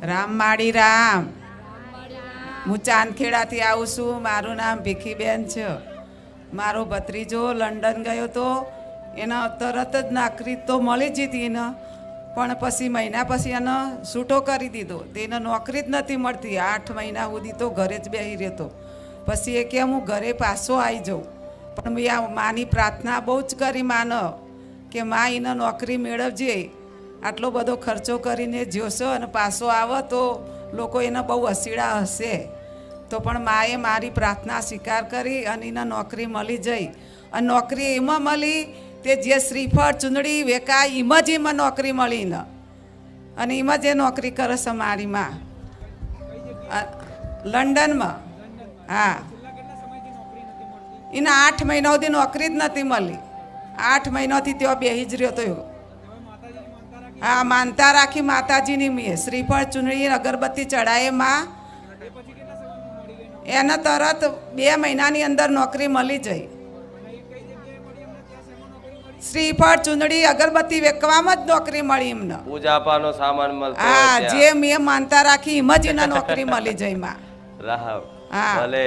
રામ માળી રામ. હું ચાંદખેડાથી આવું છું. મારું નામ ભીખીબેન છે. મારો ભત્રીજો લંડન ગયો તો એના તરત જ નોકરી તો મળી જ હતી એને, પણ પછી મહિના પછી એને છૂટો કરી દીધો. તેને નોકરી જ નથી મળતી. 8 મહિના સુધી તો ઘરે જ બેસી રહેતો. પછી એ કે હું ઘરે પાછો આવી જાઉં, પણ મેં આ માની પ્રાર્થના બહુ જ કરી માનો કે માં એને નોકરી મેળવજે. આટલો બધો ખર્ચો કરીને જોશો અને પાછો આવે તો લોકો એને બહુ હસીડા હશે. તો પણ માએ મારી પ્રાર્થના સ્વીકાર કરી અને એને નોકરી મળી જઈ. અને નોકરી એમાં મળી તે જે શ્રીફળ ચૂંદડી વેકાય એમાં જ એમાં નોકરી મળી ને, અને એમાં જે નોકરી કરે છે મારી માં લંડનમાં. હા, એને 8 મહિના સુધી નોકરી જ નથી મળી. 8 મહિનાથી તેઓ બેસી જ રહ્યો હતો. હા, માનતા રાખી માતાજીની મેં શ્રીફળ ચૂંદડી અગરબત્તી ચડાવે માં, એને તરત 2 મહિનાની અંદર નોકરી મળી જઈ. શ્રીફળ ચૂંદડી અગરબત્તી વેકવામાં જ નોકરી મળી એમને. પૂજાપાનો સામાન મળતો. હા, જે મેં માનતા રાખી એમ જ એને નોકરી મળી જઈ માં. રાહ હા ભલે.